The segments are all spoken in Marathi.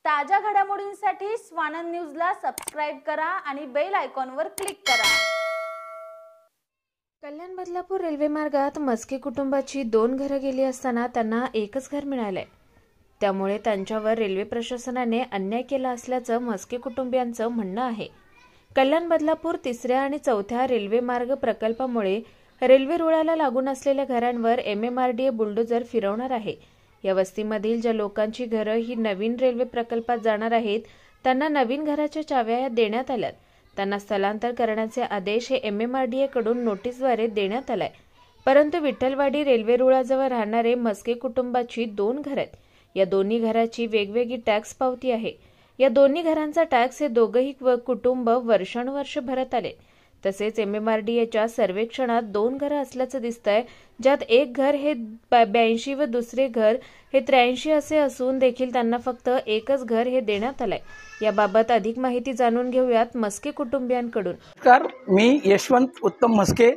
ताज्या घडामोडींसाठी स्वानंद न्यूजला सबस्क्राइब करा आणि बेल आयकॉनवर क्लिक करा। कल्याण बदलापूर रेल्वे मार्गात मस्के कुटुंबाची 2 घरं गेली असताना त्यांना एकच घर मिळाले। त्यामुळे त्यांच्यावर रेल्वे प्रशासनाने अन्याय केला असल्याचं मस्के कुटुंबियांचं म्हणणं आहे। कल्याण बदलापूर 3ऱ्या आणि 4थ्या रेल्वे मार्ग प्रकल्पामुळे रेल्वे रुळाला लागून असलेल्या घरांवर MMRDA बुलडोजर फिरवणार आहे। या वस्तीमधील ज्या लोकांची घरं ही नवीन रेल्वे प्रकल्पात जाणार आहेत त्यांना नवीन घराच्या चाव्या देण्यात आल्यात। त्यांना स्थलांतर करण्याचे आदेश हे MMRDA कडून नोटीसद्वारे देण्यात आलाय। परंतु विठ्ठलवाडी रेल्वे रुळाजवळ राहणारे मस्के कुटुंबाची 2 घरं आहेत। या दोन्ही घराची वेगवेगळी टॅक्स पावती आहे। या दोन्ही घरांचा टॅक्स हे दोघंही कुटुंब वर्षानुवर्ष भरत आले। तसेच MMRDAच्या सर्वेक्षणात 2 घरं असल्याचं दिसतंय, ज्यात एक घर हे 82 व दुसरे घर हे 83 असे असून देखील त्यांना फक्त एकच घर हे देण्यात आलंय। याबाबत अधिक माहिती जाणून घेऊयात मस्के कुटुंबियांकडून। नमस्कार, मी यशवंत उत्तम मस्के,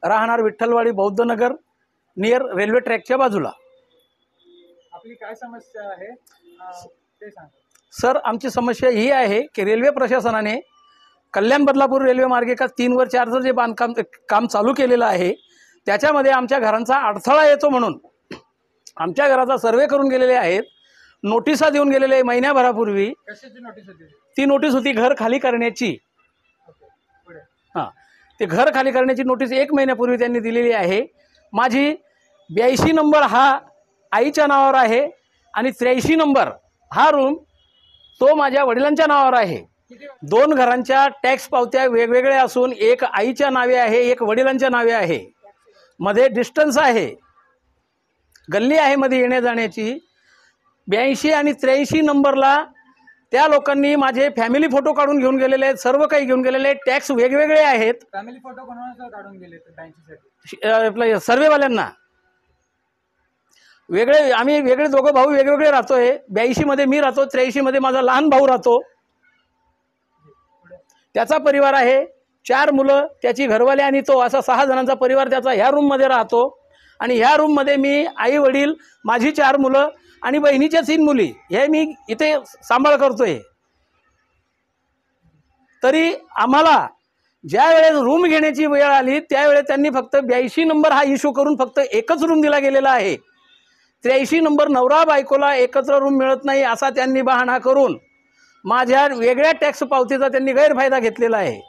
राहणार विठ्ठलवाडी बौद्धनगर नियर रेल्वे ट्रॅकच्या बाजूला। आपली काय समस्या आहे ते सांगा सर। आमची समस्या ही आहे की रेल्वे प्रशासनाने कल्याण बदलापूर रेल्वे मार्गिका 3 व 4चं जे काम चालू केलेलं आहे त्याच्यामध्ये आमच्या घरांचा अडथळा येतो म्हणून आमच्या घराचा सर्वे करून गेलेले आहेत। नोटिसा देऊन गेलेले महिन्याभरापूर्वी। कशाची नोटीस होती? ती नोटीस होती घर खाली करण्याची। ते घर खाली करण्याची नोटीस 1 महिन्यापूर्वी त्यांनी दिलेली आहे। माझी 82 नंबर हा आईच्या नावावर आहे आणि 83 नंबर हा रूम तो माझ्या वडिलांच्या नावावर आहे। 2 घरांच्या टॅक्स पावत्या वेगवेगळ्या असून एक आईच्या नावे आहे, एक वडिलांच्या नावे आहे। मध्ये डिस्टन्स आहे, गल्ली आहे मध्ये येण्या जाण्याची। 82 आणि 83 नंबरला त्या लोकांनी माझे फॅमिली फोटो काढून घेऊन गेलेले आहेत, सर्व काही घेऊन गेलेले आहेत। टॅक्स वेगवेगळे आहेत। फॅमिली फोटो कोणाला काढून गेले 82 साठी? आपल्या सर्वेवाल्यांना वेगळे, आम्ही वेगळे दोघं भाऊ वेगवेगळे राहतोय। 82 मध्ये मी राहतो, 83 मध्ये माझा लहान भाऊ राहतो। त्याचा परिवार आहे, 4 मुलं, त्याची घरवाली आणि तो, असा 6 जणांचा परिवार त्याचा ह्या रूममध्ये राहतो। आणि ह्या रूममध्ये मी, आई वडील, माझी 4 मुलं आणि बहिणीच्या 3 मुली हे मी इथे सांभाळ करतोय। तरी आम्हाला ज्या वेळेस रूम घेण्याची वेळ आली त्यावेळेस त्यांनी फक्त 82 नंबर हा इश्यू करून फक्त एकच रूम दिला गेलेला आहे। 83 नंबर नवरा बायकोला एकत्र रूम मिळत नाही असा त्यांनी बहाणा करून माझ्या वेगळ्या टॅक्स पावतीचा त्यांनी गैरफायदा घेतलेला आहे।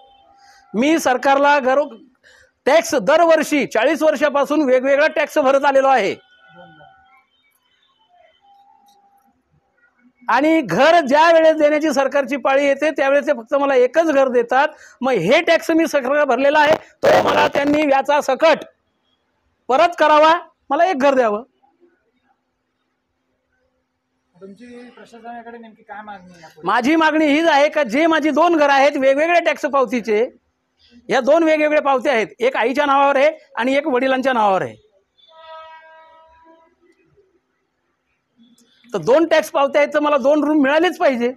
मी सरकारला टॅक्स दरवर्षी 40 वर्षापासून वेगवेगळा टॅक्स भरत आलेलो आहे। आणि घर ज्या वेळेस देण्याची सरकारची पाळी येते त्यावेळेस ते फक्त मला एकच घर देतात। मग हे टॅक्स मी सरकारला भरलेला आहे तो मला त्यांनी व्याजा सकट परत करावा, मला एक घर द्यावं। तुमची प्रशासनाकडे नेमकी काय मागणी आहे? माझी मागणी हीच आहे का जे माझी 2 घर आहेत वेगवेगळ्या टॅक्स पावतीचे, या 2 वेगवेगळ्या पावत्या आहेत, एक आईच्या नावावर आहे आणि एक वडिलांच्या नावावर आहे। तर 2 टॅक्स पावत्या आहेत तर मला 2 रूम मिळालेच पाहिजे।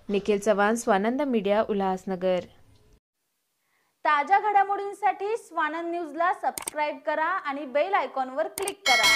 निखिल चव्हाण, स्वानंद मीडिया, उल्हासनगर। ताज्या घडामोडींसाठी स्वानंद न्यूजला सबस्क्राइब करा आणि बेल आयकॉनवर क्लिक करा।